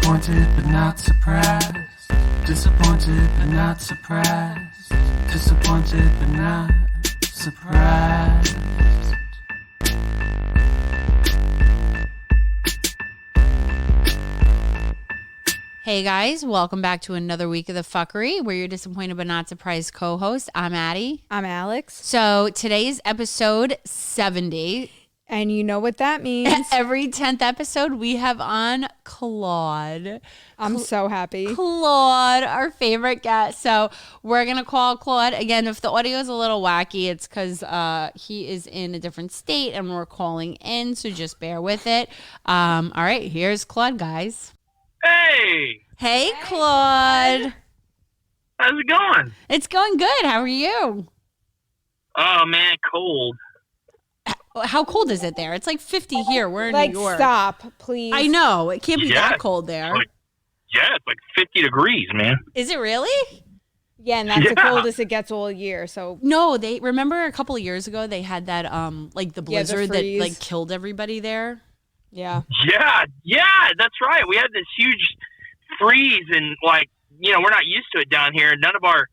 Disappointed but not surprised. Disappointed but not surprised. Disappointed but not surprised. Hey guys, welcome back to another week of the fuckery. We're your disappointed but not surprised co-host. I'm Addie. I'm Alex. So today's episode 70. And you know what that means. Every 10th episode we have on Claude. I'm so happy. Claude, our favorite guest. So we're going to call Claude. Again, if the audio is a little wacky, it's because he is in a different state and we're calling in. So just bear with it. All right, here's Claude, guys. Hey! Hey, Claude. How's it going? It's going good. How are you? Oh, man, cold. How cold is it there? It's like 50 here. We're in New York. Stop, please. I know. It can't be Yeah. that cold there. It's like 50 degrees, man. Is it really? Yeah, and that's the Yeah. coldest it gets all year. So No, they remember a couple of years ago they had that like the Yeah, the blizzard that freeze. like killed everybody there. yeah, Yeah, that's right. We had this huge freeze, and, like, you know, we're not used to it down here. None of our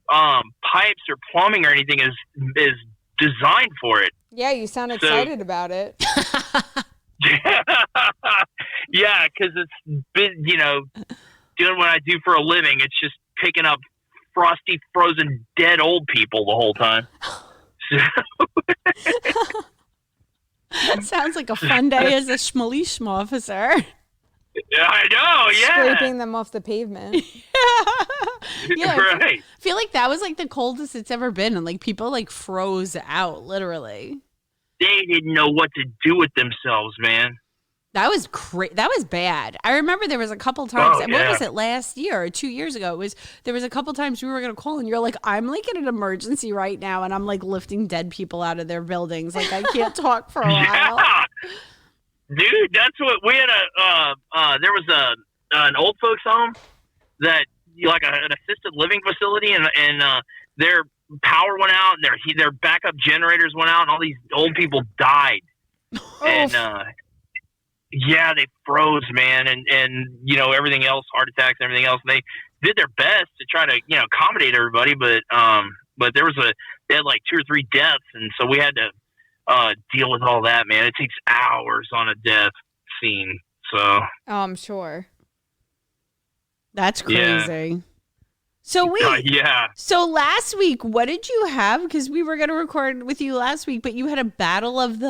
pipes or plumbing or anything is designed for it. yeah. You sound excited about it. Yeah, because it's been, you know, doing what I do for a living. It's just picking up frosty, frozen, dead old people the whole time. That sounds like a fun day as a schmalish officer. I know, yeah. Scraping them off the pavement. Yeah, Right. I feel like that was like the coldest it's ever been, and like people like froze out literally. They didn't know what to do with themselves, man. That was That was bad. I remember there was a couple times. Oh, What yeah. was it, last year or 2 years ago? There was a couple times we were gonna call, and you're like, "I'm like in an emergency right now, and I'm like lifting dead people out of their buildings. Like I can't talk for a while." Yeah. Dude, that's what we had there was an old folks home that, like, an assisted living facility, and their power went out, and their backup generators went out, and all these old people died. And yeah, they froze, man, and you know, everything else, heart attacks and everything else. And they did their best to try to, you know, accommodate everybody, but they had like 2 or 3 deaths, and so we had to deal with all that, man. It takes hours on a death scene. So Oh, I'm sure. That's crazy. Yeah. So wait, yeah. so last week, what did you have? Because we were going to record with you last week, but you had a battle of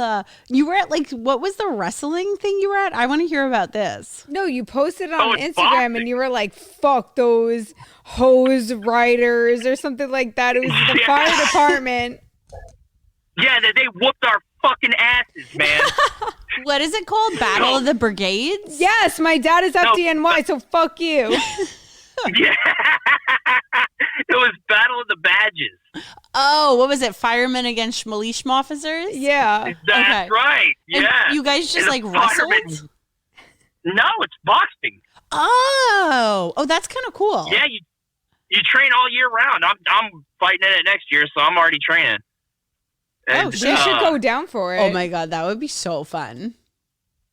you were at, like, what was the wrestling thing you were at? I want to hear about this. No, you posted on Oh, it's Instagram boxing. and you were like, "Fuck those hose riders" or something like that. It was the Yeah. fire department. Yeah, they whooped our fucking asses, man. What is it called? Battle of the Brigades? Yes, my dad is FDNY, so fuck you. Yeah. It was Battle of the Badges. Oh, what was it? Firemen against schmalish officers? Yeah. That's Okay. right. And Yeah. you guys just And like the wrestled? firemen- No, it's boxing. Oh, that's kind of cool. Yeah, you train all year round. I'm fighting in it next year, so I'm already training. And, We should go down for it. Oh my God, that would be so fun.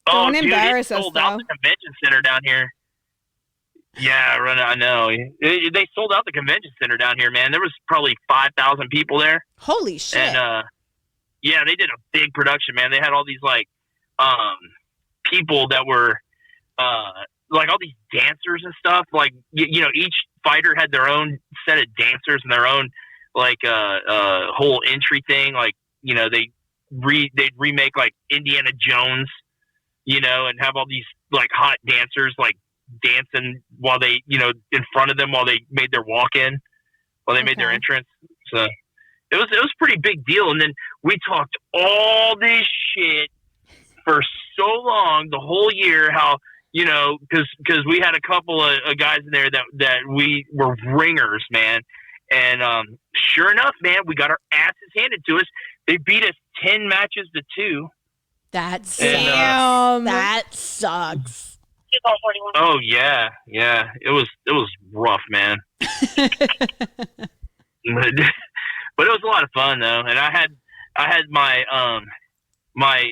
Don't dude, embarrass it us, sold out though. the convention center down here. Yeah, I know. They sold out the convention center down here, man. There was probably 5,000 people there. Holy shit. And yeah, they did a big production, man. They had all these like people that were like all these dancers and stuff. Like you know, each fighter had their own set of dancers and their own like whole entry thing. Like, you know, they'd remake like Indiana Jones, you know, and have all these like hot dancers like dancing while they, you know, in front of them while they made their walk-in, while they made their Okay. entrance. So it was a pretty big deal. And then we talked all this shit for so long, the whole year, how, you know, because we had a couple of guys in there that we were ringers, man. And sure enough, man, we got our asses handed to us. They beat us 10 matches to 2. That sucks. Damn. That sucks. Oh yeah, yeah. It was rough, man. But it was a lot of fun though, and I had my my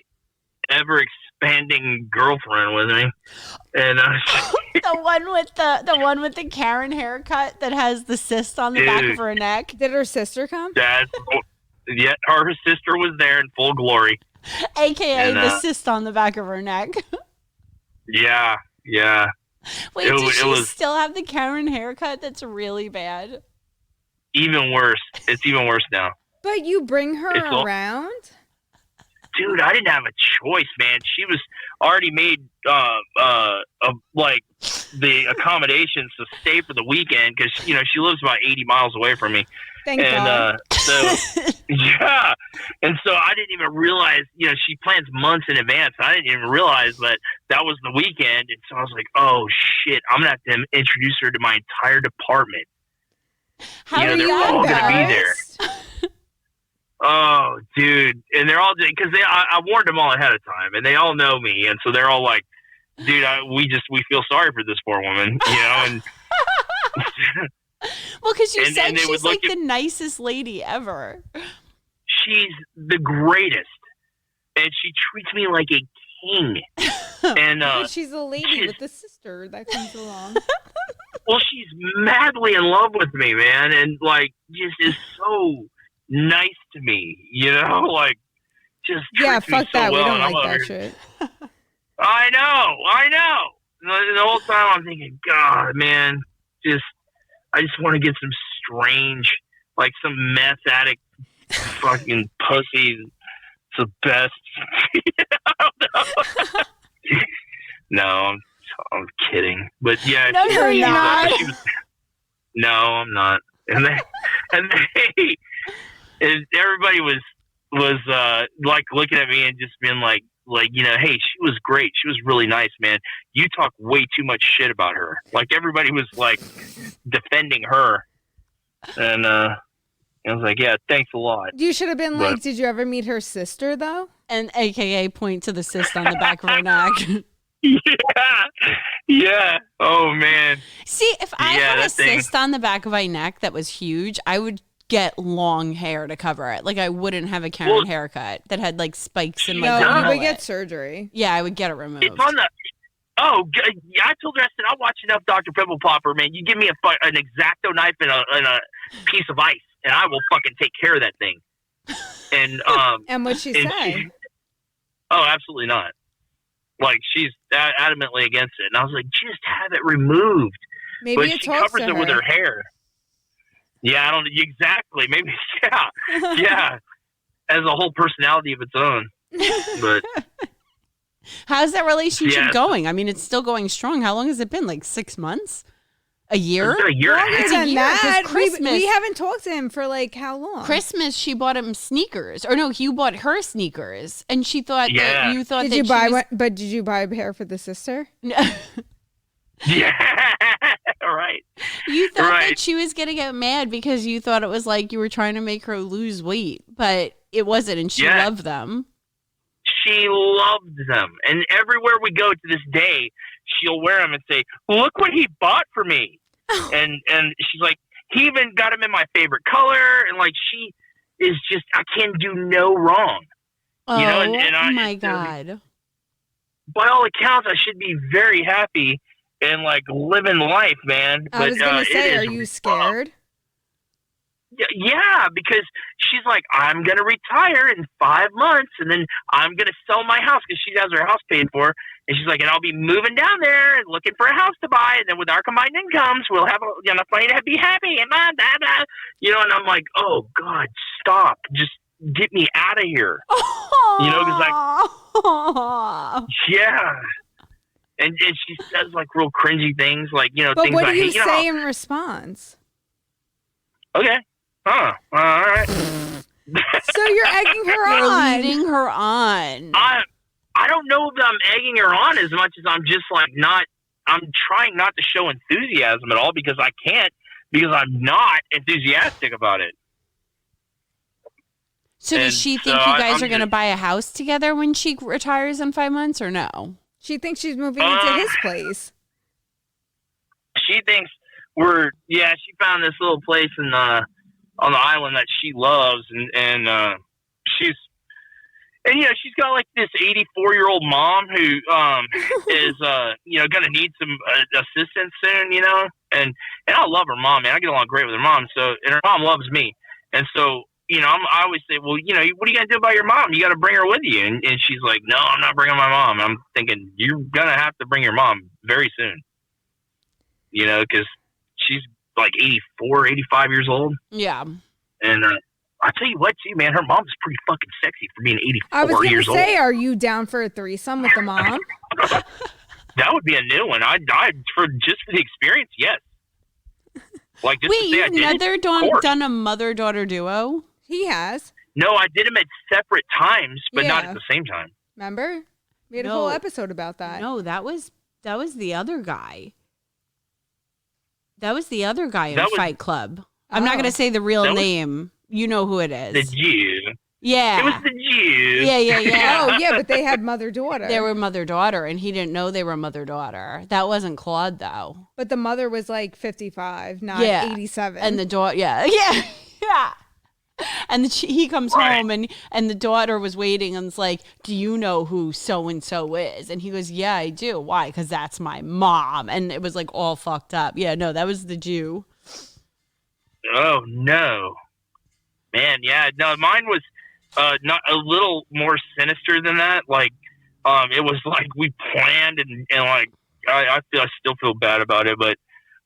ever expanding girlfriend with me, and the one with the Karen haircut that has the cyst on the back of her neck. Did her sister come? Yet her sister was there in full glory, AKA the cyst on the back of her neck. Yeah. Wait, does she still have the Karen haircut? That's really bad. Even worse. It's even worse now. But you bring her around? Dude, I didn't have a choice, man. She was already made like the accommodations to stay for the weekend because she lives about 80 miles away from me. Thank God. So yeah, and so I didn't even realize. She plans months in advance. I didn't even realize that was the weekend, and so I was like, oh shit, I'm gonna have to introduce her to my entire department. How are they're you all gonna be there. Oh, dude. And they're all, because I warned them all ahead of time, and they all know me, and so they're all like, dude, we feel sorry for this poor woman, and well, because you said she's like the nicest lady ever. She's the greatest, and she treats me like a king. And she's a lady with a sister that comes along. Well, she's madly in love with me, man, and like just is so nice to me, like just treats me fuck so that. well. We don't like that shit. I know. The whole time I'm thinking, God, man, I just want to get some strange, like some meth addict fucking pussy. It's the best. I don't know. No, I'm kidding. But yeah, no, you're not. No, I'm not. And everybody was like looking at me and just being like, hey, she was great. She was really nice, man. You talk way too much shit about her. Like everybody was like defending her, and I was like, yeah, thanks a lot. You should have been like, did you ever meet her sister though? And AKA point to the cyst on the back of her neck. Yeah. Oh man. See, if I had a cyst on the back of my neck that was huge, I would get long hair to cover it. Like I wouldn't have a Karen haircut that had like spikes and like. No, you would get surgery. Yeah, I would get it removed. It's on the. Oh, I told her, I said, I'll watch enough Dr. Pimple Popper, man. You give me an X-Acto knife and a piece of ice, and I will fucking take care of that thing. And and what'd she say? Oh, absolutely not. Like she's adamantly against it, and I was like, just have it removed. Maybe but it she talks covers to it with her hair. Yeah, I don't exactly. Maybe yeah. Has a whole personality of its own. But how's that relationship going? I mean, it's still going strong. How long has it been? Like 6 months? A year? It's been a year. Longer than that. Christmas. We haven't talked to him for like how long? Christmas, she bought him sneakers, or no, you bought her sneakers, and she thought that you thought. Did you buy one? But did you buy a pair for the sister? No. Yeah, right. You thought that she was gonna get mad because you thought it was like you were trying to make her lose weight, but it wasn't, and she loved them. She loved them, and everywhere we go to this day, she'll wear them and say, "Look what he bought for me," and she's like, he even got him in my favorite color, and like she is just, I can do no wrong. Oh, and my God! By all accounts, I should be very happy and like living life, man. I was gonna say, are you scared? Yeah, because she's like, I'm going to retire in 5 months, and then I'm going to sell my house because she has her house paid for. And she's like, and I'll be moving down there and looking for a house to buy. And then with our combined incomes, we'll have enough money to be happy. And blah, blah, blah. And I'm like, oh, God, stop. Just get me out of here. Because yeah. And she says like real cringy things, like, but things what I do you hate. say in response? Okay. Huh. All right. So you're egging her on. You're leading her on. I don't know if I'm egging her on as much as I'm just like I'm trying not to show enthusiasm at all because I can't, because I'm not enthusiastic about it. So does she think you guys are going to buy a house together when she retires in 5 months, or no? She thinks she's moving into his place. She thinks she found this little place on the island that she loves, and And she's got like this 84-year-old mom who is gonna need some assistance soon, and I love her mom, man. I get along great with her mom, and her mom loves me, and so I always say, well, what are you gonna do about your mom? You got to bring her with you, and she's like, no, I'm not bringing my mom. I'm thinking you're gonna have to bring your mom very soon, because she's like 84, 85 years old. Yeah, and I'll tell you what, too, man, her mom's pretty fucking sexy for being 84 I was going to years say, old. are you down for a threesome with the mom? That would be a new one. For the experience, yes. Like, just wait, to say I you've did never it, done a mother-daughter duo? He has. No, I did them at separate times, but not Yeah. at the same time. Remember? We had a No. whole episode about that. No, that was the other guy. That was the other guy in Fight Club. I'm not Oh. going to say the real That was- name. You know who it is. The Jew. Yeah. It was the Jew. Yeah. Oh, yeah, but they had mother-daughter. They were mother-daughter, and he didn't know they were mother-daughter. That wasn't Claude, though. But the mother was like 55, not Yeah. 87. And the daughter, yeah. And he comes home, and the daughter was waiting, and it's like, do you know who so-and-so is? And he goes, yeah, I do. Why? Because that's my mom. And it was like all fucked up. Yeah, no, that was the Jew. Oh, no. Man, yeah. No, mine was not a little more sinister than that. Like, it was like we planned and like, I still feel bad about it, but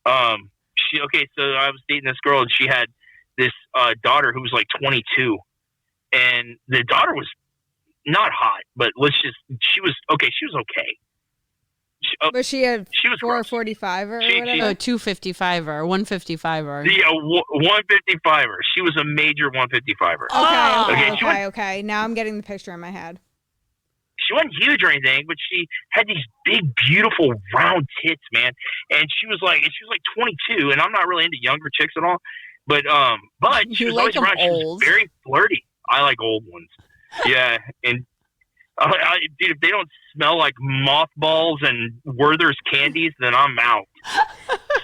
so I was dating this girl and she had this daughter who was like 22, and the daughter was not hot, but she was okay. Was she a She was 445 or She- whatever? Oh, 255er, 155er. Yeah, 155er. She was a major 155er. Okay. Now I'm getting the picture in my head. She wasn't huge or anything, but she had these big, beautiful, round tits, man. And she was like 22, and I'm not really into younger chicks at all. But she You was like always them around. She was old? very flirty. I like old ones. Yeah, and dude, if they don't smell like mothballs and Werther's candies, then I'm out.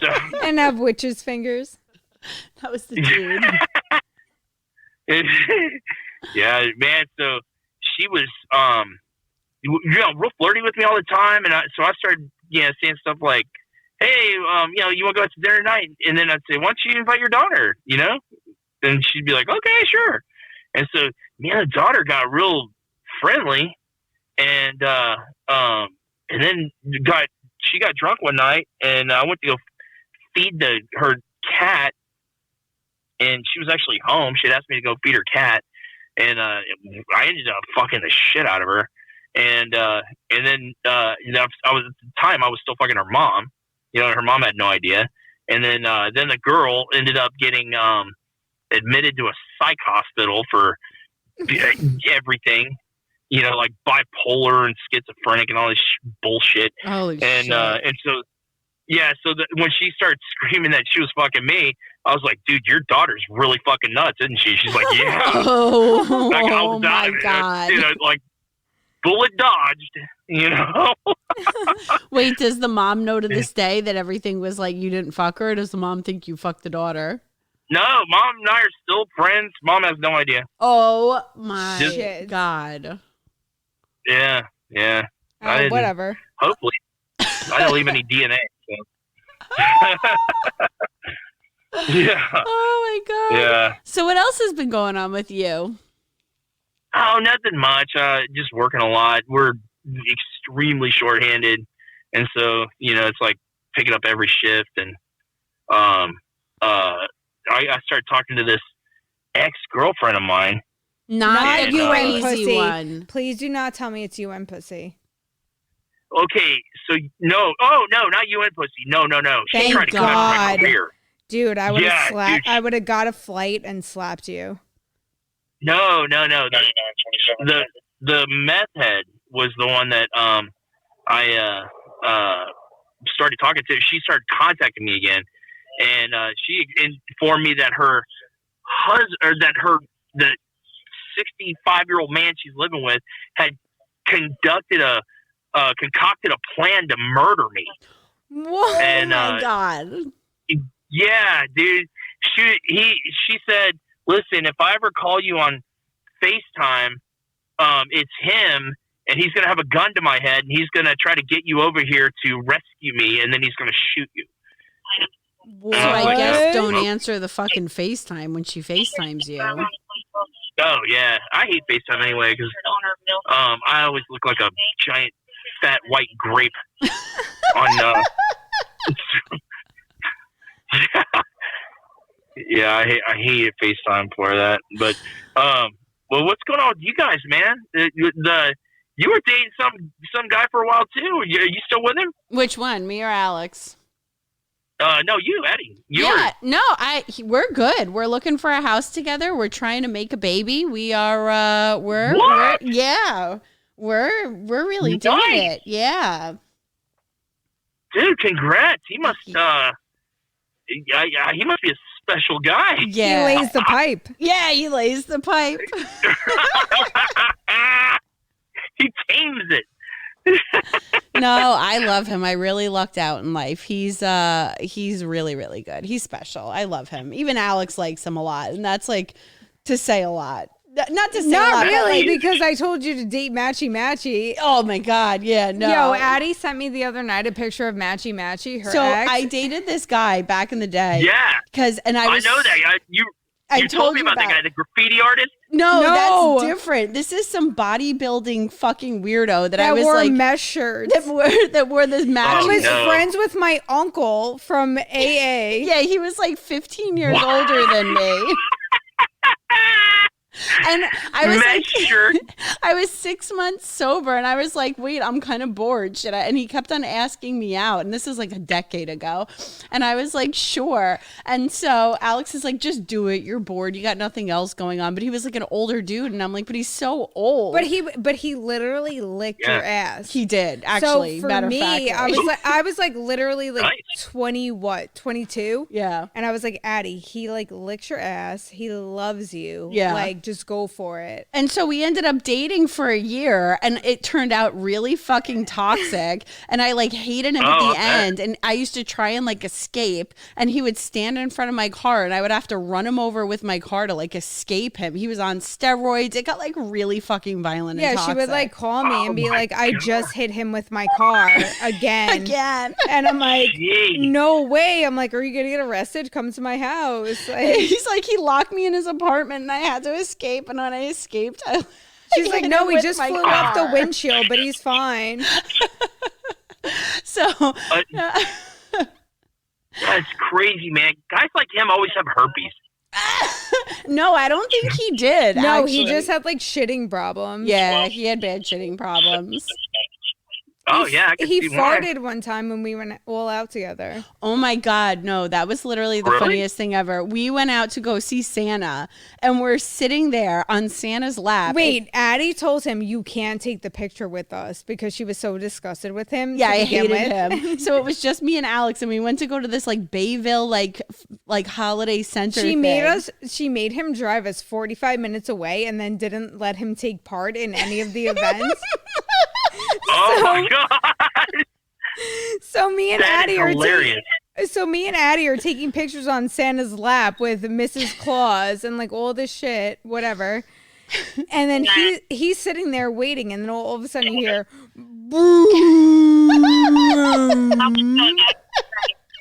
So, And have witch's fingers. That was the dude. yeah, man. So she was, real flirty with me all the time, and so I started, saying stuff like, "Hey, you want to go out to dinner tonight?" And then I'd say, "Why don't you invite your daughter?" And she'd be like, "Okay, sure." And so me and the daughter got real friendly, and then she got drunk one night, and I went to go feed her cat, and she was actually home. She had asked me to go feed her cat, and I ended up fucking the shit out of her. And then I was at the time I was still fucking her mom. Her mom had no idea. And then the girl ended up getting admitted to a psych hospital for everything. Like bipolar and schizophrenic and all this bullshit. Holy And shit. and so when she started screaming that she was fucking me, I was like, dude, your daughter's really fucking nuts, isn't she? She's like, yeah. Oh, Like, I was out my of it. God. Like bullet dodged. Wait, does the mom know to this day that everything was like you didn't fuck her? Or does the mom think you fucked the daughter? No, mom and I are still friends. Mom has no idea. Oh my Shit. God. Yeah. I didn't- Whatever. Hopefully, I didn't leave any DNA. So. Yeah. Oh my God. Yeah. So what else has been going on with you? Oh, nothing much. Just working a lot. We're extremely shorthanded, and so it's like picking up every shift. And I started talking to this ex-girlfriend of mine. Not the you and crazy pussy. one. Please do not tell me it's you and pussy. Okay, so no, not you and pussy. No. She's Thank trying to cut off my God. career. Dude, I would have Yeah, slapped. dude. I would have got a flight and slapped you. No. The meth head was the one that I started talking to. She started contacting me again, and she informed me that her husband, or that the 65-year-old man she's living with, had concocted a plan to murder me. What? And Oh my God. yeah, dude. She said, listen, if I ever call you on FaceTime, it's him, and he's gonna have a gun to my head, and he's gonna try to get you over here to rescue me, and then he's gonna shoot you. So I guess don't answer the fucking FaceTime when she FaceTimes you. Oh yeah, I hate FaceTime anyway because I always look like a giant fat white grape on. Yeah, I hate FaceTime for that. But well, what's going on with you guys, man? You were dating some guy for a while too. Are you still with him? Which one, me or Alex? No, you, Eddie. We're good. We're looking for a house together. We're trying to make a baby. We're really doing it. Yeah. Dude, congrats. He must he must be a special guy. Yeah. He lays the pipe. Yeah, he lays the pipe. He tames it. No, I love him. I really lucked out in life. He's really, really good. He's special. I love him. Even Alex likes him a lot, and that's like to say a lot. Not to say a lot. Not really, like, because I told you to date Matchy Matchy. Oh my God, yeah, no. Yo, Addie sent me the other night a picture of Matchy Matchy, her so ex. I dated this guy back in the day. Yeah. I know that guy. You told me about that guy, the graffiti artist. No, that's different. This is some bodybuilding fucking weirdo that I was wore like mesh shirts. That wore this match. I was friends with my uncle from AA. Yeah, he was like 15 years older than me. And I was I was 6 months sober, and I was like, wait, I'm kind of bored. Should I? And he kept on asking me out, and this is like a decade ago. And I was like, sure. And so Alex is like, just do it. You're bored. You got nothing else going on. But he was like an older dude, and I'm like, but he's so old. But he literally licked your ass. He did, actually. So for me, I was like literally like 22? Yeah. And I was like, Addie, he like licks your ass. He loves you. Yeah. Like, just go for it. And so we ended up dating for a year, and it turned out really fucking toxic. And I like hated him at the end. And I used to try and like escape, and he would stand in front of my car, and I would have to run him over with my car to like escape him. He was on steroids. It got like really fucking violent. And toxic. She would like call me and be like, I just hit him with my car again. And I'm like, no way. I'm like, are you gonna get arrested? Come to my house. Like, he's like, he locked me in his apartment, and I had to escape. And when I escaped, she's like, no, he just flew off the windshield, but he's fine. So that's crazy, man. Guys like him always have herpes. No, I don't think he did. No, actually. he just had like shitting problems. Yeah, he had bad shitting problems. Oh, yeah. He farted one time when we went all out together. Oh, my God. No, that was literally the funniest thing ever. We went out to go see Santa, and we're sitting there on Santa's lap. Wait, Addie told him you can't take the picture with us because she was so disgusted with him. Yeah, I hated him. So it was just me and Alex, and we went to go to this like Bayville like holiday center She made him drive us 45 minutes away and then didn't let him take part in any of the events. My God. So me and Addie are taking pictures on Santa's lap with Mrs. Claus and like all this shit, whatever. And then he's sitting there waiting, and then all of a sudden you hear boom.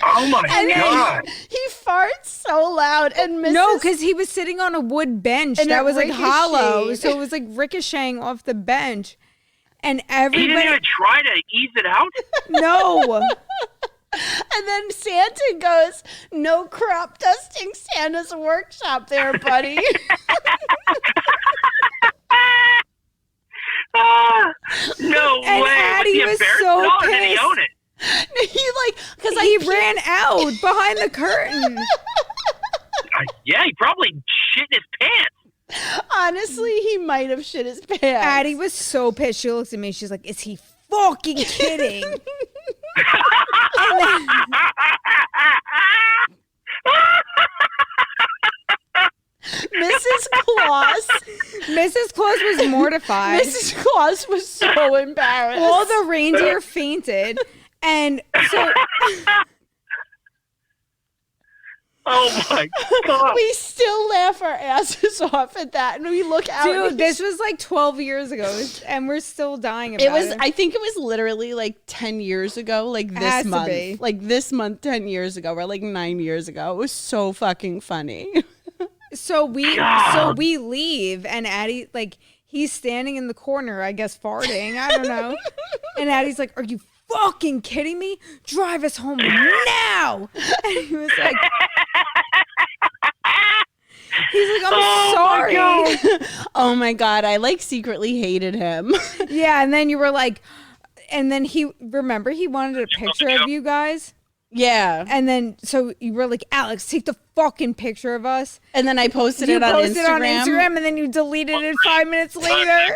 Oh my God. He farts so loud, and No, because he was sitting on a wood bench and that was like ricocheted. hollow, so it was like ricocheting off the bench. And everybody... He didn't even try to ease it out? No. And then Santa goes, no crop dusting Santa's workshop there, buddy. No And way. Addie was so Did he pissed. own it? He ran out behind the curtain. Yeah, he probably shit in his pants. Honestly, he might have shit his pants. Addie was so pissed. She looks at me. She's like, is he fucking kidding? Mrs. Claus was mortified. Mrs. Claus was so embarrassed. All the reindeer fainted. And so... Oh my god! We still laugh our asses off at that, and we look out. Dude, this was like 12 years ago, and we're still dying about it. I think it was literally like 10 years ago, like this month. Like this month, 10 years ago, or like 9 years ago. It was so fucking funny. So we leave, and Addie, like, he's standing in the corner, I guess farting, I don't know. And Addie's like, "Are you fucking kidding me? Drive us home now!" And he was like, he's like, "I'm sorry." Oh my god, I like secretly hated him. Yeah, and then you were like, and then he wanted a picture of you guys. Yeah. And then, so you were like, "Alex, take the fucking picture of us." And then I posted it on Instagram. And then you deleted it 5 minutes later.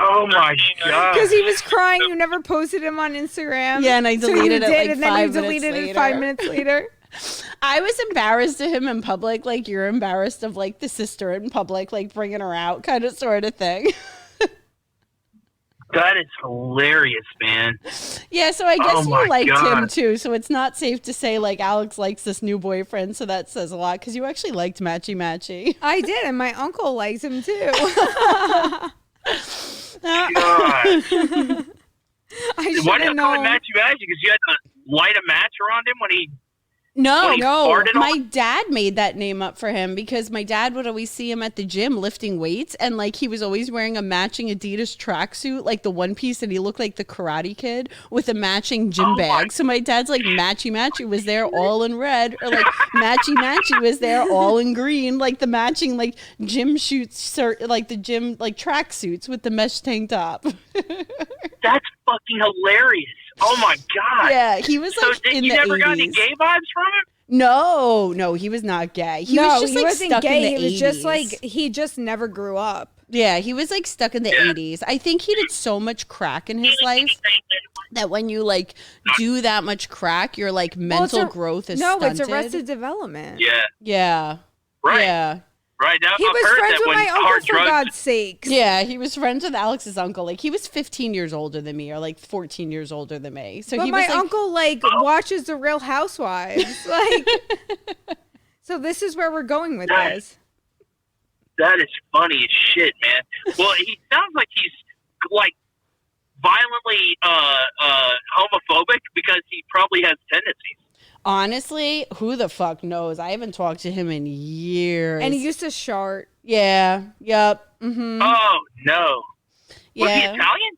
Oh my god! Because he was crying. You never posted him on Instagram. Yeah, and I deleted it like 5 minutes later. And then you deleted it 5 minutes later. I was embarrassed of him in public, like you're embarrassed of like the sister in public, like bringing her out, kind of sort of thing. That is hilarious, man. Yeah, so I guess you liked him too. So it's not safe to say like Alex likes this new boyfriend. So that says a lot because you actually liked Matchy Matchy. I did, and my uncle likes him too. God. Why did you call it Matchy Matchy? Because you had to light a match around him when he. No, my dad made that name up for him because my dad would always see him at the gym lifting weights, and like he was always wearing a matching Adidas tracksuit, like the one piece, and he looked like the Karate Kid with a matching gym bag. So my dad's like Matchy Matchy was there all in red, or like Matchy Matchy was there all in green, like the matching like gym shoots, like the gym like tracksuits with the mesh tank top. That's fucking hilarious. Oh my god! Yeah, he was like so in you the never 80s. got any gay vibes from him? No, he was not gay. He was just like wasn't stuck gay. in the 80s. He was just like he just never grew up. Yeah, he was like stuck in the 80s. I think he did so much crack in his life that when you like do that much crack, your like mental growth is stunted. It's Arrested Development. Yeah. Yeah. Right. Yeah. Right. Now, he was friends with my uncle, for God's sake. Yeah, he was friends with Alex's uncle. Like, he was 15 years older than me, or like 14 years older than me. So but he my was like, uncle like watches The Real Housewives. Like, so this is where we're going with this. That is funny as shit, man. Well, he sounds like he's like violently homophobic because he probably has tendencies. honestly, who the fuck knows? I haven't talked to him in years. And he used to shart. Yeah. Yep. Mm-hmm. Oh, no. Yeah. Was he Italian?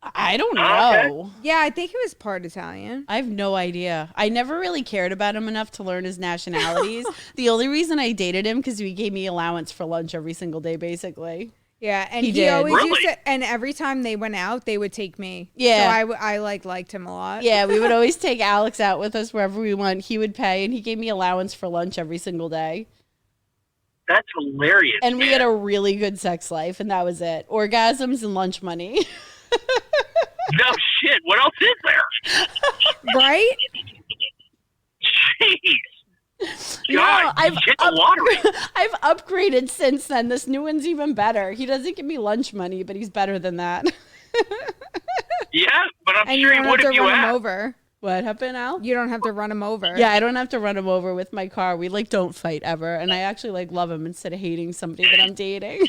I don't know. Okay. Yeah, I think he was part Italian. I have no idea. I never really cared about him enough to learn his nationalities. The only reason I dated him because he gave me allowance for lunch every single day, basically. Yeah, and he did. always Really? used to, and every time they went out, they would take me. Yeah. So I liked him a lot. Yeah, we would always take Alex out with us wherever we went. He would pay, and he gave me allowance for lunch every single day. That's hilarious. And we man. had a really good sex life, and that was it. Orgasms and lunch money. No shit. What else is there? Right? Jeez. No, God, I've you hit the lottery. I've upgraded since then. This new one's even better. He doesn't give me lunch money, but he's better than that. Yeah, but I'm And sure you he don't have would to if you run him asked. over. What happened, Al? You don't have to run him over. Yeah, I don't have to run him over with my car. We like don't fight ever, and I actually like love him instead of hating somebody that I'm dating.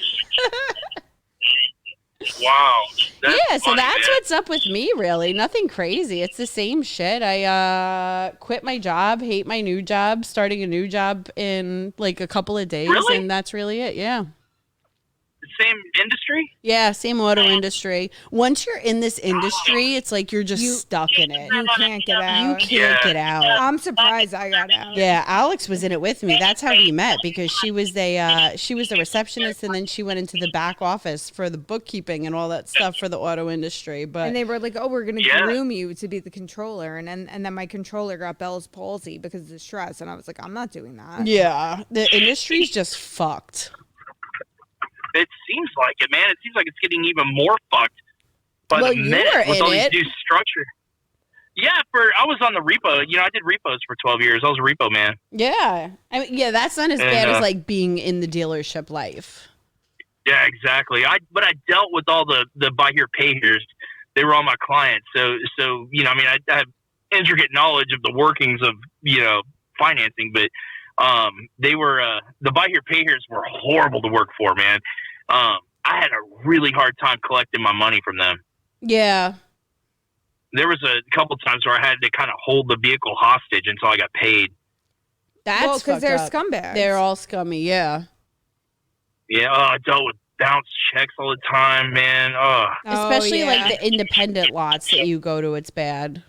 Wow. That's Yeah, so funny, that's man. what's up with me, really. Nothing crazy. It's the same shit. I quit my job, hate my new job, starting a new job in like a couple of days, Really? and that's really it. Yeah. The same industry? Yeah, same auto industry. Once you're in this industry, it's like you're just stuck in it. You can't get You out. can't Yeah. get out. I'm surprised I got out. Yeah, Alex was in it with me. That's how we met because she was the receptionist, and then she went into the back office for the bookkeeping and all that stuff for the auto industry. But And they were like, "Oh, we're gonna Yeah. groom you to be the controller," and then my controller got Bell's palsy because of the stress, and I was like, "I'm not doing that." yeah, the industry's just fucked. It seems like it, man. It seems like it's getting even more fucked by Well, the you minute were with in all these it. new structure. Yeah, I was on the repo. You know, I did repos for 12 years. I was a repo man. Yeah, I mean, yeah, that's not as And, bad as like being in the dealership life. Yeah, exactly. But I dealt with all the buy here, pay here's. They were all my clients. So you know, I mean, I have intricate knowledge of the workings of financing, but they were the buy here pay here's were horrible to work for, man. I had a really hard time collecting my money from them. Yeah. There was a couple times where I had to kind of hold the vehicle hostage until I got paid. That's because they're up. scumbags. They're all scummy, yeah. Yeah, I dealt with bounce checks all the time, man. Especially like the independent lots that you go to, it's bad.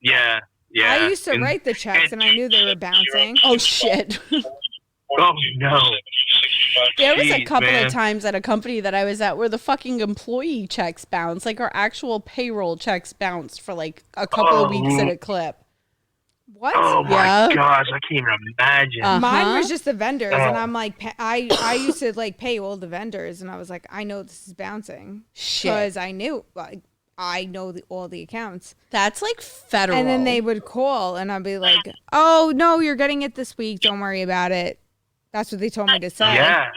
Yeah. I used to write the checks, and I knew they were bouncing. Oh, shit. Oh, no. There was a couple of times at a company that I was at where the fucking employee checks bounced. Like, our actual payroll checks bounced for, like, a couple of weeks at a clip. What? Oh, my gosh. I can't even imagine. Mine was just the vendors, and I'm like, I used to, like, pay all the vendors, and I was like, I know this is bouncing. Shit. Because I knew, like, I know all the accounts. That's like federal. And then they would call, and I'd be like, oh, no, you're getting it this week. Don't worry about it. That's what they told me to say. Yeah.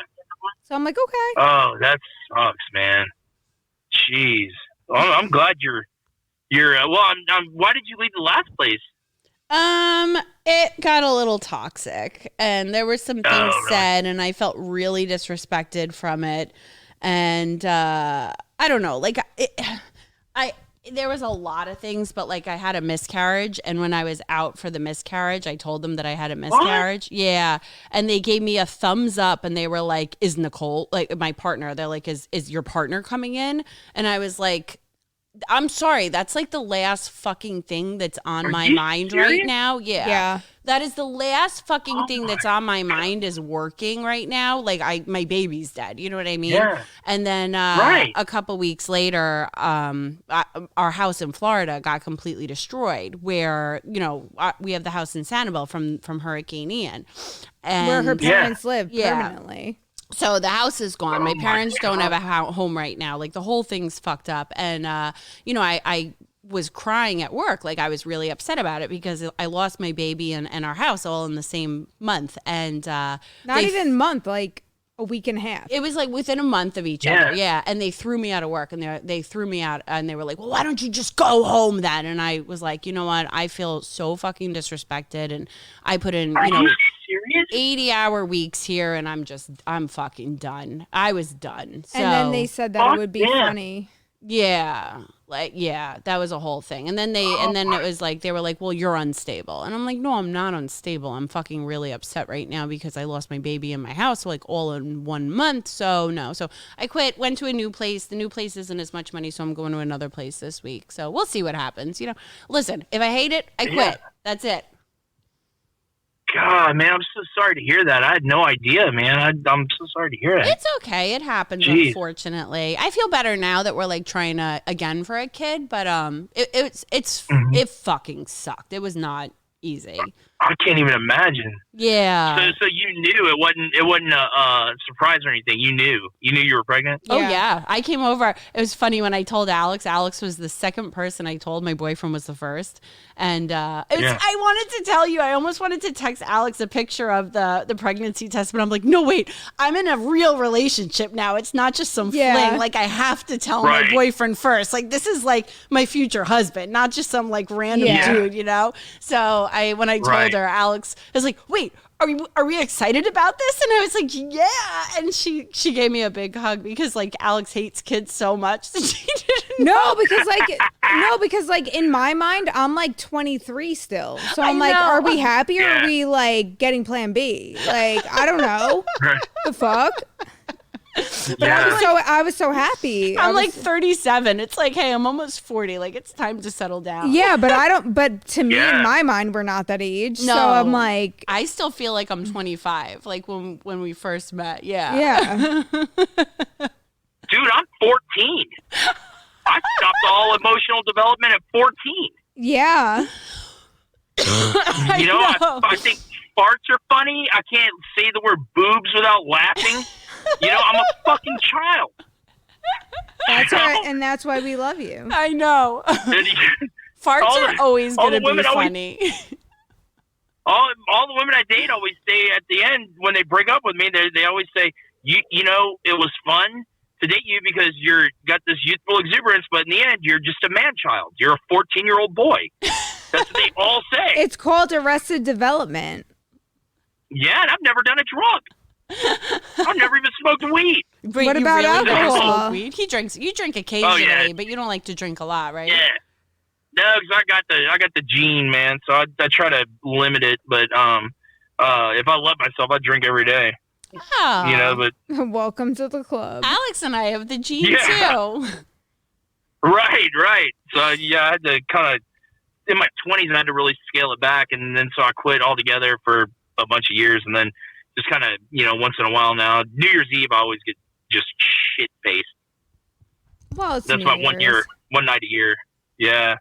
So I'm like, okay. Oh, that sucks, man. Jeez. Well, I'm glad you're why did you leave the last place? It got a little toxic, and there were some things said, and I felt really disrespected from it. And I don't know, like there was a lot of things, but like I had a miscarriage, and when I was out for the miscarriage, I told them that I had a miscarriage. What? Yeah. And they gave me a thumbs up, and they were like, is Nicole, like my partner, they're like, is your partner coming in? And I was like, I'm sorry, that's like the last fucking thing that's on my mind right now. Yeah. That is the last fucking thing that's on my mind is working right now. Like my baby's dead. You know what I mean? Yeah. And then a couple weeks later, our house in Florida got completely destroyed where, we have the house in Sanibel from Hurricane Ian. And where her parents live permanently. So the house is gone. My parents don't have a home right now. Like the whole thing's fucked up. And, I was crying at work. Like I was really upset about it because I lost my baby and our house all in the same month. And not even month, like a week and a half. It was like within a month of each other. Yeah. And they threw me out of work, and they threw me out, and they were like, well, why don't you just go home then? And I was like, you know what? I feel so fucking disrespected. And I put in, serious? 80-hour weeks here, and I'm fucking done. I was done. So, and then they said that it would be funny. Yeah. That was a whole thing. And then it was like, they were like, well, you're unstable. And I'm like, no, I'm not unstable. I'm fucking really upset right now because I lost my baby in my house, like all in 1 month. So no. So I quit, went to a new place. The new place isn't as much money, so I'm going to another place this week. So we'll see what happens. Listen, if I hate it, I quit. Yeah. That's it. God, man, I'm so sorry to hear that. I had no idea, man. I'm so sorry to hear that. It's okay. It happens, unfortunately. I feel better now that we're like trying to again for a kid, but it fucking sucked. It was not easy. I can't even imagine. Yeah. So you knew it wasn't a surprise or anything. You knew you were pregnant. Oh yeah. I came over. It was funny when I told Alex. Alex was the second person I told. My boyfriend was the first. And I wanted to tell you. I almost wanted to text Alex a picture of the pregnancy test, but I'm like, no, wait. I'm in a real relationship now. It's not just some fling. Like I have to tell my boyfriend first. Like this is like my future husband, not just some like random dude. So when I told her, Alex was like, wait, are we excited about this? And I was like, yeah. And she gave me a big hug because like Alex hates kids so much that she didn't because in my mind I'm like 23 still. So I'm like, are we happy or are we like getting plan B? Like, I don't know. The fuck? But I was so happy. I'm like 37. It's like, hey, I'm almost 40. Like it's time to settle down. Yeah, but to me in my mind we're not that age. No, so I'm like, I still feel like I'm 25. Like when we first met. Yeah. Yeah. Dude, I'm 14. I stopped all emotional development at 14. Yeah. I think farts are funny. I can't say the word boobs without laughing. I'm a fucking child. That's right, and that's why we love you. I know. Farts are always going to be funny. All the women I date always say at the end when they break up with me, they always say, it was fun to date you because you're got this youthful exuberance, but in the end, you're just a man child. You're a 14-year-old boy. That's what they all say. It's called Arrested Development. Yeah, and I've never done a drug. I've never even smoked weed. But What you about really don't alcohol? smoke weed? He drinks. You drink occasionally, but you don't like to drink a lot, right? Yeah. No, because I got the gene, man. So I try to limit it. But if I love myself, I drink every day. Oh. You know, but Welcome to the club. Alex and I have the gene Yeah. too. right. So yeah, I had to kind of in my 20s, I had to really scale it back, and then so I quit altogether for a bunch of years, and then just kind of once in a while now. New Year's Eve, I always get just shit faced. Well, it's That's New about Year's. one night a year. Yeah.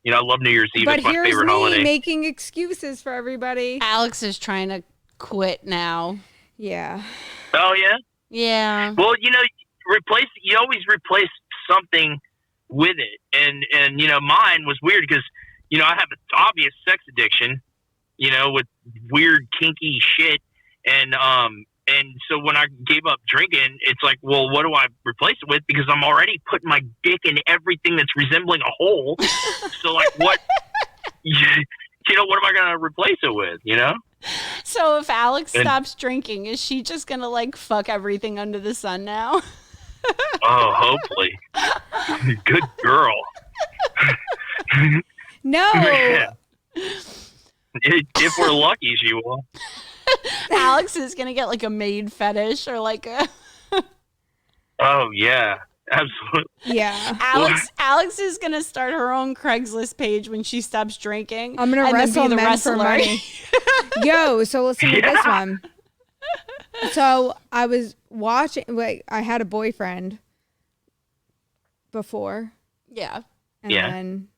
I love New Year's Eve. But It's my here's favorite me holiday. making excuses for everybody. Alex is trying to quit now. Yeah. Oh yeah. Yeah. Well, you always replace something with it, and mine was weird because I have an obvious sex addiction, with weird kinky shit, and so when I gave up drinking, it's like, well, what do I replace it with? Because I'm already putting my dick in everything that's resembling a hole. So like, what? What am I gonna replace it with? So if Alex stops drinking, is she just gonna like fuck everything under the sun now? Oh, hopefully. Good girl. No. Yeah. If we're lucky, she will. Alex is gonna get like a maid fetish or like a Oh yeah, absolutely. Yeah. Alex is gonna start her own Craigslist page when she stops drinking. I'm gonna and then wrestle be the men wrestler. for money. Yo, so listen to this one. So I was watching. Wait, I had a boyfriend before, Yeah. and Yeah. then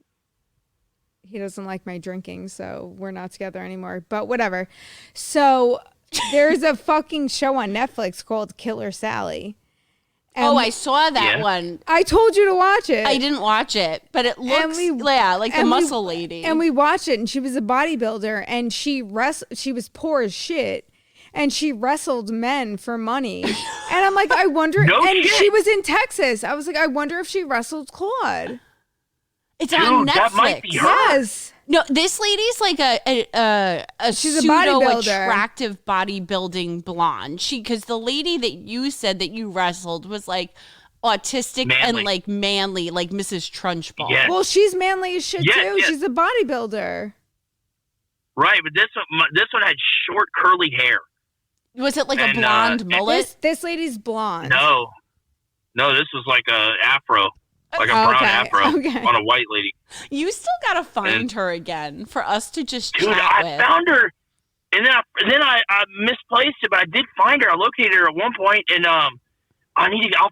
he doesn't like my drinking, so we're not together anymore. But whatever. So there's a fucking show on Netflix called Killer Sally. And Oh, I saw that Yeah. one. I told you to watch it. I didn't watch it, but it looks like the and we- muscle lady. And we watched it, and she was a bodybuilder, and she was poor as shit, and she wrestled men for money. And I'm like, I wonder. No and shit. she was in Texas. I was like, I wonder if she wrestled Claude. it's Dude, on Netflix. that might be her. Yes. No, this lady's like a She's a pseudo bodybuilder. attractive bodybuilding blonde. Because the lady that you said that you wrestled was like autistic and Manly. like manly, like Mrs. Trunchbull. Yeah. Well, she's manly as shit Yes, too. yes. She's a bodybuilder. Right, but this one had short curly hair. Was it like a And, blonde mullet? This lady's blonde. No, this was like a afro, like a Oh, brown okay, afro okay. on a white lady. You still gotta find her again for us to just Dude, chat I with. found her, and then I misplaced it, but I did find her. I located her at one point, and I'll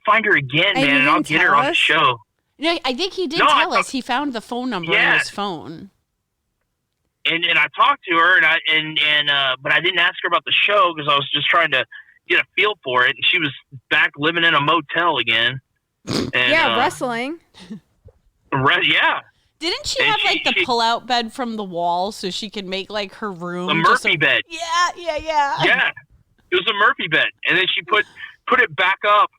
find her again, And you man, and I'll didn't get her tell on the us? show. No, I think he did No, I tell us. He found the phone number Yeah. on his phone. And I talked to her, but I didn't ask her about the show because I was just trying to get a feel for it. And she was back living in a motel again. And, Yeah, wrestling. Yeah, Didn't she And have she- like the she- pull-out bed from the wall so she could make like her room? a just Murphy bed. Yeah. Yeah, it was a Murphy bed, and then she put it back up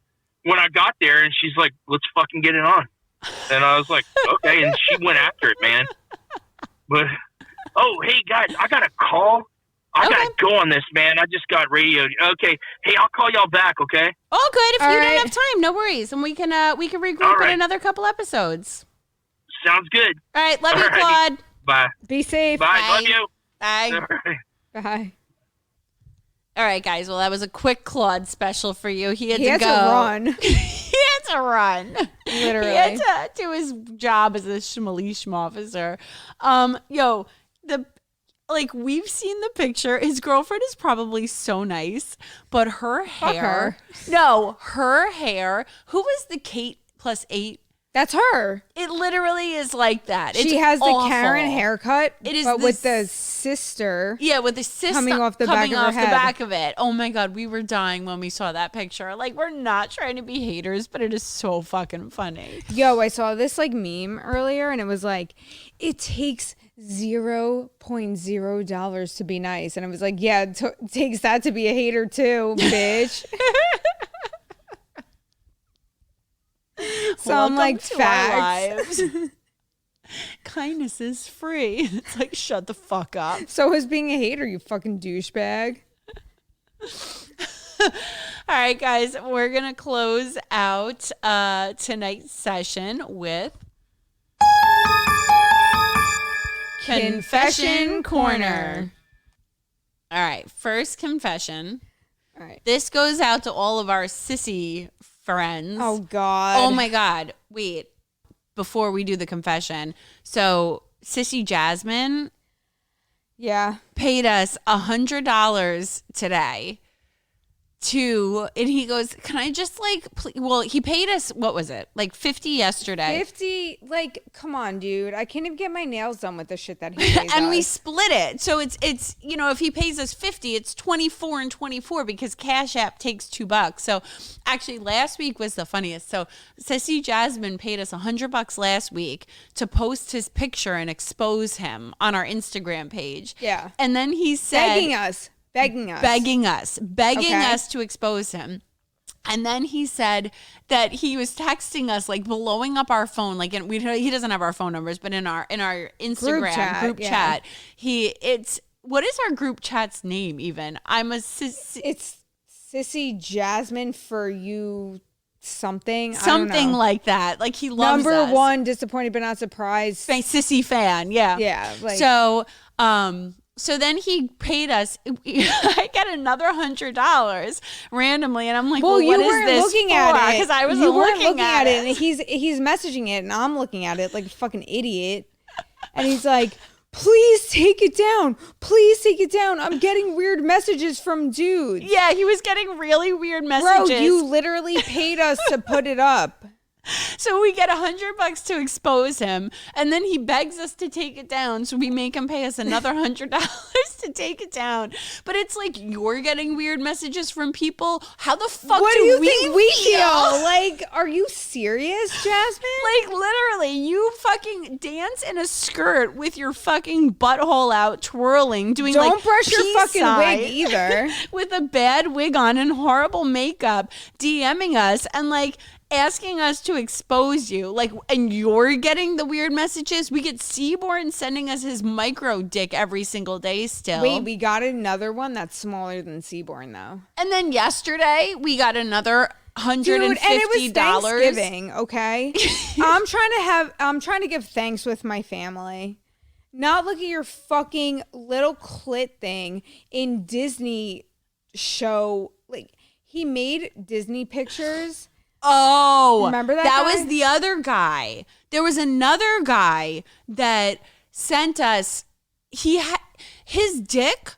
when I got there, and she's like, "Let's fucking get it on." And I was like, "Okay," and she went after it, man. But hey guys, I got a call. I Okay. gotta go on this, man. I just got radioed. Okay, hey, I'll call y'all back. Okay. Oh, good. If All you right. don't have time, no worries, and we can regroup All in right. another couple episodes. Sounds good. All right, love you, All righty. Claude. Bye. Be safe. Bye. Bye. Love you. Bye. All right. Bye. All right, guys. Well, that was a quick Claude special for you. He had He to had go. to run. He had to run. Literally. He had to do his job as a shmalishm officer. We've seen the picture. His girlfriend is probably so nice, but her Fuck hair. her. No, her hair. Who was the Kate +8? That's her. It literally is like that. She It's has the awful. Karen haircut, It is but with this- the sister. Yeah, with the cyst Coming off the back of her off the head. back of it. Oh my god, we were dying when we saw that picture. Like, we're not trying to be haters, but it is so fucking funny. Yo, I saw this like meme earlier, and it was like, it takes $0.0 to be nice, and I was like, yeah, it takes that to be a hater too, bitch. Some like to facts. our lives. Kindness is free. It's like, shut the fuck up. So is being a hater, you fucking douchebag. All right, guys, we're going to close out tonight's session with Confession Corner. All right, first confession. All right. This goes out to all of our sissy friends. Oh, God. Oh, my God. Wait, before we do the confession. So, Sissy Jasmine paid us $100 today and he goes, can I just like, well, he paid us, what was it? Like 50 yesterday. 50, like, come on, dude. I can't even get my nails done with the shit that he pays And us. we split it. So it's, you know, if he pays us 50, it's 24 and 24 because Cash App takes $2. So actually last week was the funniest. So Sissy Jasmine paid us $100 last week to post his picture and expose him on our Instagram page. Yeah. And then he said, begging us to expose him. And then he said that he was texting us, like blowing up our phone, like he doesn't have our phone numbers, but in our Instagram group chat, what is our group chat's name even? It's Sissy Jasmine for you something like that. Like he loves Number us. one, disappointed but not surprised. Sissy fan, yeah. Like, So then he paid us. I get another $100 randomly, and I'm like, "Well, what is this looking for?" at it Because I was looking at it, it. and he's messaging it, and I'm looking at it like a fucking idiot. And he's like, "Please take it down. Please take it down. I'm getting weird messages from dudes." Yeah, he was getting really weird messages. Bro, you literally paid us to put it up. So we get $100 to expose him, and then he begs us to take it down. So we make him pay us another $100 to take it down. But it's like you're getting weird messages from people. How the fuck What do you think we feel? Like, are you serious, Jasmine? Like literally, you fucking dance in a skirt with your fucking butthole out, twirling, doing Don't like brush your peace fucking sign wig either. with a bad wig on and horrible makeup, DMing us and like asking us to expose you, like, and you're getting the weird messages. We get Seaborn sending us his micro dick every single day still. Wait, we got another one that's smaller than Seaborn though. And then yesterday we got another $150. Dude, and it was Thanksgiving, okay? I'm trying to give thanks with my family. Not look at your fucking little clit thing in Disney show. Like, he made Disney pictures. Oh, remember that That guy? was the other guy. There was another guy that sent us. His dick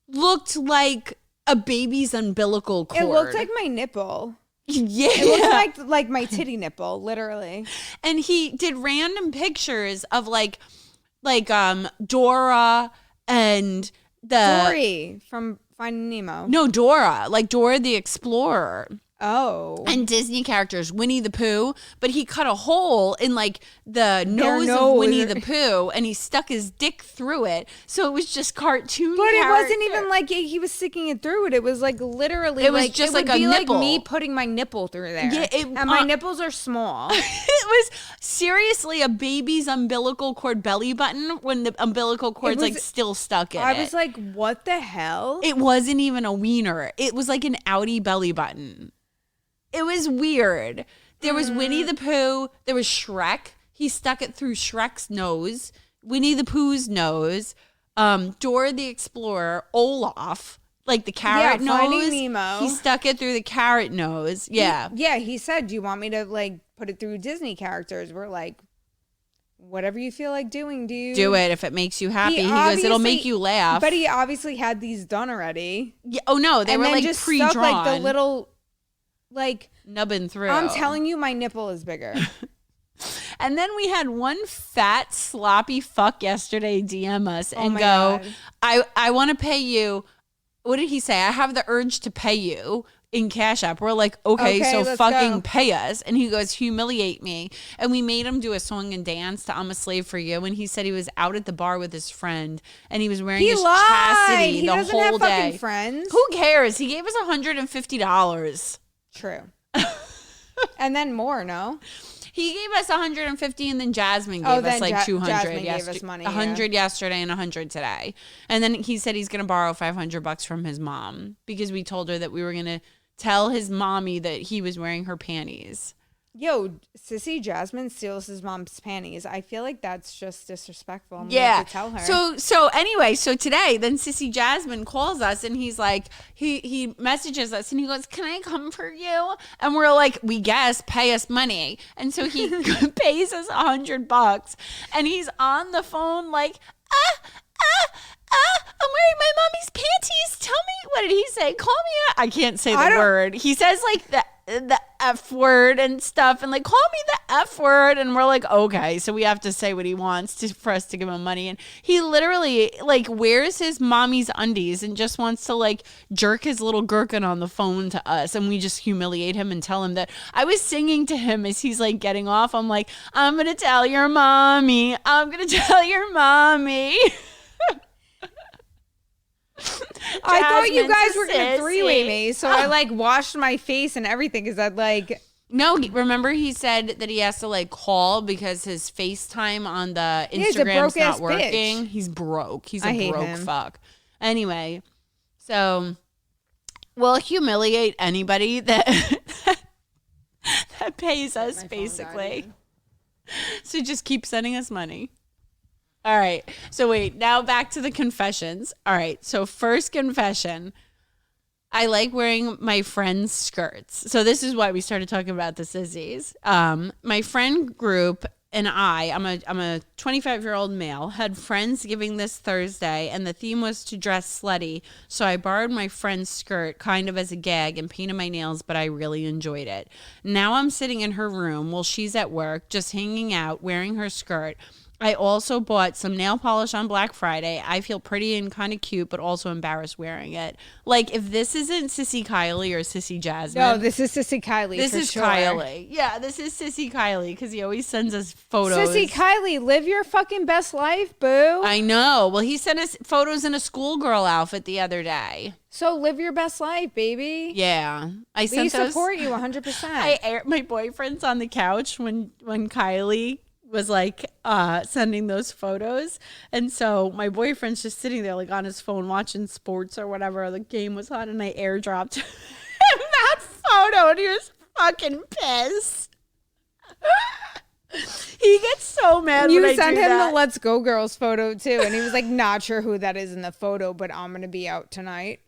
looked like a baby's umbilical cord. It looked like my nipple. Yeah, It looked like my titty nipple, literally. And he did random pictures of like Dora and Dory from Finding Nemo. No, Dora, like Dora the Explorer. Oh. And Disney characters, Winnie the Pooh, but he cut a hole in like the nose of Winnie the Pooh and he stuck his dick through it. So it was just cartoon But character. it wasn't even like he was sticking it through it. It was like literally It was just it like would a be nipple. like me putting my nipple through there. Yeah, and my nipples are small. It was seriously a baby's umbilical cord belly button when the umbilical cord's like still stuck in it. I was like, what the hell? It wasn't even a wiener. It was like an outie belly button. It was weird. There was Winnie the Pooh. There was Shrek. He stuck it through Shrek's nose. Winnie the Pooh's nose. Dora the Explorer. Olaf. Like the carrot nose. Finding Nemo. He stuck it through the carrot nose. Yeah. He said, do you want me to like put it through Disney characters? We're like, whatever you feel like doing, dude. Do it if it makes you happy. He goes, it'll make you laugh. But he obviously had these done already. Yeah. Oh, no. They were like just pre-drawn. stuck, like the little... Like, nubbing through. I'm telling you, my nipple is bigger. And then we had one fat sloppy fuck yesterday DM us and go, God. I want to pay you. What did he say? I have the urge to pay you in Cash App. We're like, okay, so let's fucking go. pay us. And he goes, humiliate me. And we made him do a song and dance to I'm a Slave for You. And he said he was out at the bar with his friend and he was wearing his chastity He the doesn't whole have fucking day. friends. Who cares? He gave us $150. True. And then more, no? He gave us 150, and then Jasmine gave us like 200. Jasmine gave us money, 100 yesterday and 100 today. And then he said he's gonna borrow $500 from his mom because we told her that we were gonna tell his mommy that he was wearing her panties. Yo, sissy Jasmine steals his mom's panties. I feel like that's just disrespectful. I'm Yeah. going to tell her. So anyway, so today, then Sissy Jasmine calls us and he's like, he messages us and he goes, "Can I come for you?" And we're like, "We guess, pay us money." And so he pays us $100 and he's on the phone like, I'm wearing my mommy's panties. Tell me, what did he say? Call me I can't say the word. He says like the F word and stuff and like, "Call me the F word." And we're like, okay, so we have to say what he wants for us to give him money. And he literally like wears his mommy's undies and just wants to like jerk his little gherkin on the phone to us. And we just humiliate him and tell him that. I was singing to him as he's like getting off. I'm like, "I'm going to tell your mommy. I'm going to tell your mommy." I thought you guys Jasmine's were going to three-way me, so I like washed my face and everything because I'd like... No, remember he said that he has to like call because his FaceTime on the Instagram's not working. Bitch. He's broke. He's I a hate broke him. fuck. Anyway, so we'll humiliate anybody that that pays us basically. So just keep sending us money. All right. So wait, now back to the confessions. All right. So first confession. I like wearing my friends' skirts. So this is why we started talking about the sissies. My friend group and I'm a 25-year-old male, had Friendsgiving this Thursday, and the theme was to dress slutty. So I borrowed my friend's skirt kind of as a gag and painted my nails, but I really enjoyed it. Now I'm sitting in her room while she's at work, just hanging out, wearing her skirt. I also bought some nail polish on Black Friday. I feel pretty and kind of cute, but also embarrassed wearing it. Like, if this isn't Sissy Kylie or Sissy Jasmine. No, this is Sissy Kylie. This is sure. Kylie. Yeah, this is Sissy Kylie because he always sends us photos. Sissy Kylie, live your fucking best life, boo. I know. Well, he sent us photos in a schoolgirl outfit the other day. So live your best life, baby. Yeah. We support you 100%. My boyfriend's on the couch when Kylie was like sending those photos, and so my boyfriend's just sitting there like on his phone watching sports or whatever the game was on, and I airdropped him that photo and he was fucking pissed. He gets so mad you when I sent do him that. the Let's Go Girls photo too, and he was like not sure who that is in the photo, but I'm gonna be out tonight.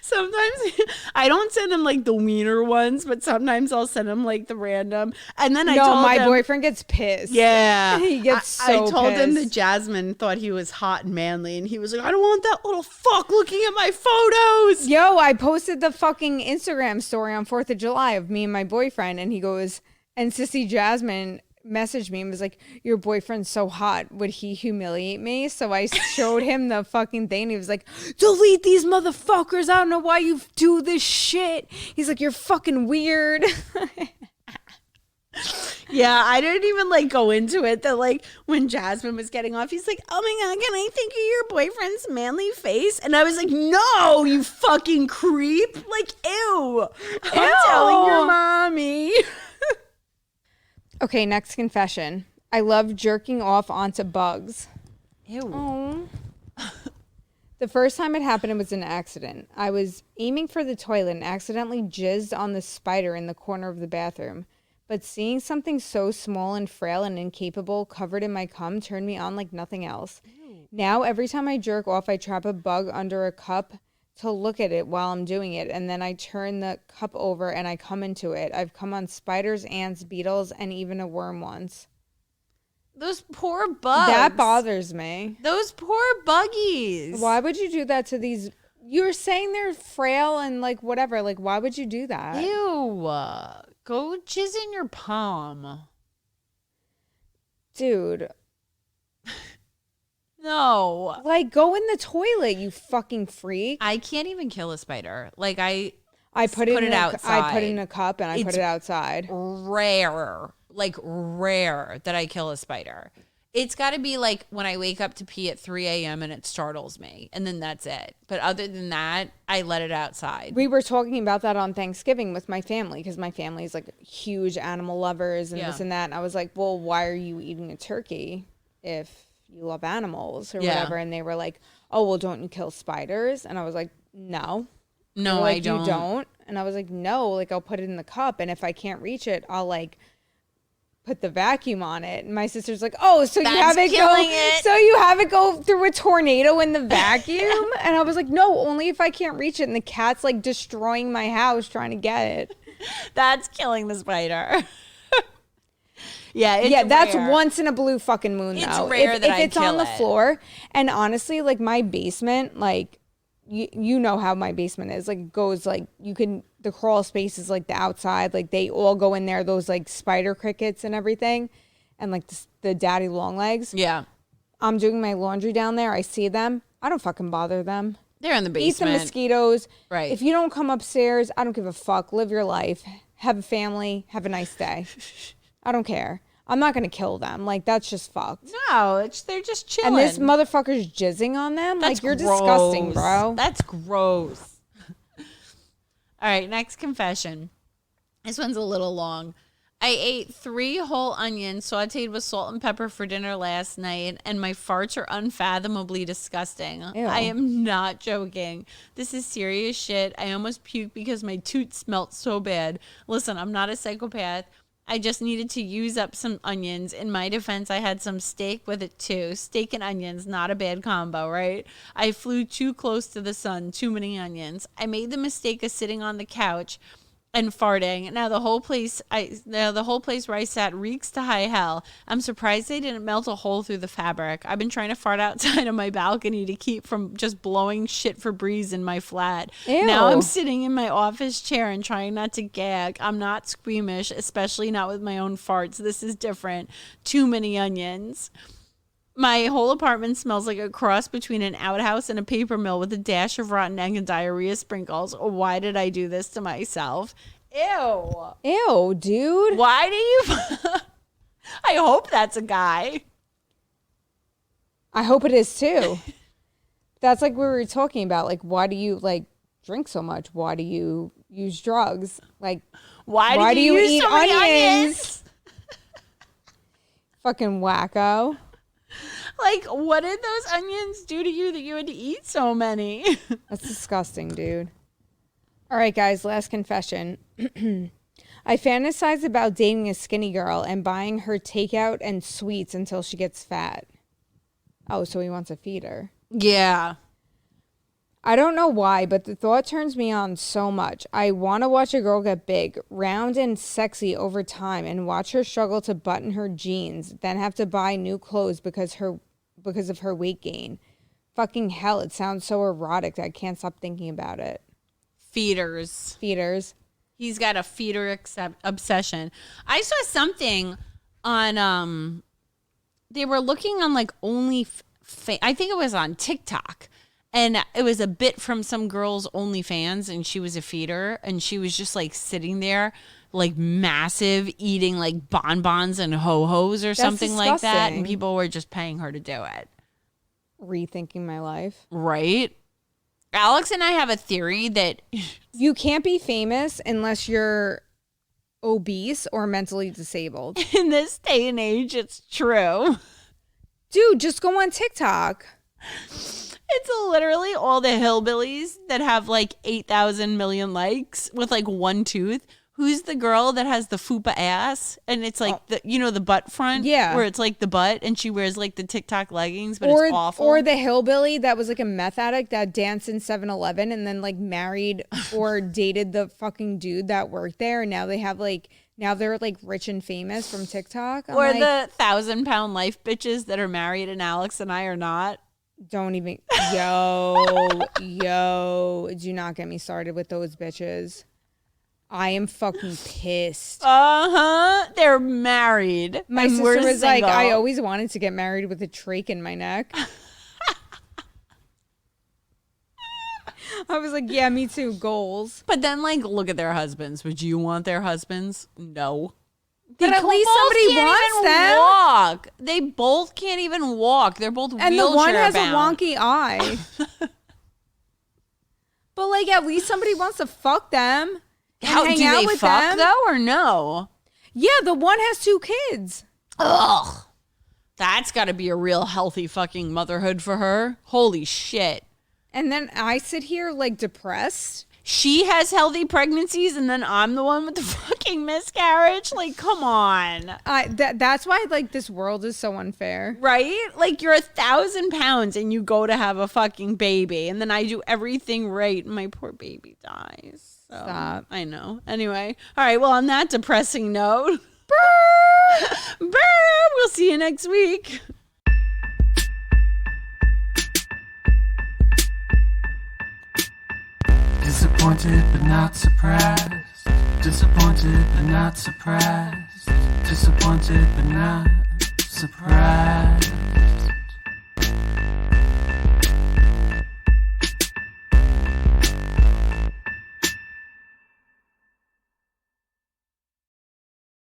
Sometimes I don't send him like the wiener ones, but sometimes I'll send him like the random. And then I told my him, boyfriend gets pissed. Yeah, he gets I told him pissed. that Jasmine thought he was hot and manly, and he was like, "I don't want that little fuck looking at my photos." Yo, I posted the fucking Instagram story on 4th of July of me and my boyfriend, and he goes, and Sissy Jasmine messaged me and was like, "Your boyfriend's so hot. Would he humiliate me?" So I showed him the fucking thing. And he was like, "Delete these motherfuckers. I don't know why you do this shit." He's like, "You're fucking weird." Yeah, I didn't even like go into it. That like when Jasmine was getting off, he's like, "Oh my god, can I think of your boyfriend's manly face?" And I was like, "No, you fucking creep! Like, ew! I'm telling your mommy." Okay, next confession. I love jerking off onto bugs. Ew. Oh. The first time it happened, it was an accident. I was aiming for the toilet and accidentally jizzed on the spider in the corner of the bathroom. But seeing something so small and frail and incapable covered in my cum turned me on like nothing else. Ew. Now, every time I jerk off, I trap a bug under a cup to look at it while I'm doing it, and then I turn the cup over and I come into it. I've come on spiders, ants, beetles, and even a worm once. Those poor bugs. That bothers me. Those poor buggies. Why would you do that to these? You're saying they're frail and like whatever. Like, why would you do that? Ew. Go jizz in your palm. Dude. No. Like, go in the toilet, you fucking freak. I can't even kill a spider. Like, I put it outside. I put it in a cup and I put it outside. Rare. Like, rare that I kill a spider. It's got to be like when I wake up to pee at 3 a.m. and it startles me. And then that's it. But other than that, I let it outside. We were talking about that on Thanksgiving with my family because my family is like huge animal lovers and this and that. And I was like, well, why are you eating a turkey if you love animals or whatever? And they were like, oh, well, don't you kill spiders? And I was like, no. No, like, I don't. You don't? And I was like, no, like I'll put it in the cup. And if I can't reach it, I'll like put the vacuum on it. And my sister's like, oh, so That's you have it killing go it. so you have it go through a tornado in the vacuum? And I was like, no, only if I can't reach it. And the cat's like destroying my house trying to get it. That's killing the spider. It's that's rare. once in a blue fucking moon though. It's rare if that I it's on kill the it. floor. And honestly, like my basement, like you know how my basement is. Like it goes like the crawl space is like the outside. Like they all go in there, those like spider crickets and everything. And like the daddy long legs. Yeah. I'm doing my laundry down there. I see them. I don't fucking bother them. They're in the Eat the basement. mosquitoes. Right. If you don't come upstairs, I don't give a fuck. Live your life. Have a family. Have a nice day. I don't care. I'm not going to kill them. Like, that's just fucked. No, they're just chilling. And this motherfucker's jizzing on them? That's like, you're gross. disgusting, bro. That's gross. All right, next confession. This one's a little long. I ate 3 whole onions sauteed with salt and pepper for dinner last night, and my farts are unfathomably disgusting. Ew. I am not joking. This is serious shit. I almost puked because my toot smelt so bad. Listen, I'm not a psychopath. I just needed to use up some onions. In my defense, I had some steak with it too. Steak and onions, not a bad combo, right? I flew too close to the sun, too many onions. I made the mistake of sitting on the couch and farting. Now the whole place where I sat reeks to high hell. I'm surprised they didn't melt a hole through the fabric. I've been trying to fart outside on my balcony to keep from just blowing shit for breeze in my flat. Ew. Now I'm sitting in my office chair and trying not to gag. I'm not squeamish, especially not with my own farts. This is different. Too many onions. My whole apartment smells like a cross between an outhouse and a paper mill with a dash of rotten egg and diarrhea sprinkles. Why did I do this to myself? Ew. Ew, dude. Why do you... I hope that's a guy. I hope it is too. That's like we were talking about. Like, why do you like drink so much? Why do you use drugs? Like, why do you use eat so many onions? Fucking wacko. Like, what did those onions do to you that you had to eat so many? That's disgusting, dude. All right, guys, last confession. I fantasize about dating a skinny girl and buying her takeout and sweets until she gets fat. Oh, so he wants to feed her. Yeah. I don't know why, but the thought turns me on so much. I want to watch a girl get big, round and sexy over time and watch her struggle to button her jeans, then have to buy new clothes because of her weight gain. Fucking hell, it sounds so erotic that I can't stop thinking about it. Feeders. He's got a feeder obsession. I saw something on, they were looking on like I think it was on TikTok. And it was a bit from some girl's OnlyFans, and she was a feeder, and she was just like sitting there, like massive, eating like bonbons and ho-hos or something like that. And people were just paying her to do it. Rethinking my life. Right? Alex and I have a theory that you can't be famous unless you're obese or mentally disabled. In this day and age, it's true. Dude, just go on TikTok. It's literally all the hillbillies that have like 8,000 million likes with like one tooth. Who's the girl that has the fupa ass? And it's like, the butt front? Yeah. Where it's like the butt and she wears like the TikTok leggings, but it's awful. Or the hillbilly that was like a meth addict that danced in 7-Eleven and then like married or dated the fucking dude that worked there. And now they're like rich and famous from TikTok. Or like, the 1,000-pound life bitches that are married and Alex and I are not. Don't even, do not get me started with those bitches. I am fucking pissed. They're married. My sister was like, I always wanted to get married with a trach in my neck. I was like, yeah, me too. Goals. But then, like, look at their husbands. Would you want their husbands? No. But at least both somebody can't wants even them. walk. They both can't even walk. They're both And the one has wheelchair-bound. a wonky eye. But like, at least somebody wants to fuck them. And How hang do out they with fuck them. though, or no? Yeah, the one has 2 kids. Ugh, that's got to be a real healthy fucking motherhood for her. Holy shit. And then I sit here like depressed. She has healthy pregnancies, and then I'm the one with the fucking miscarriage. Like, come on. That's why like this world is so unfair. Right? Like, you're 1,000 pounds and you go to have a fucking baby, and then I do everything right, and my poor baby dies. So, Stop. I know. Anyway. All right. Well, on that depressing note, burr, we'll see you next week. Disappointed but not surprised. Disappointed but not surprised. Disappointed but not surprised.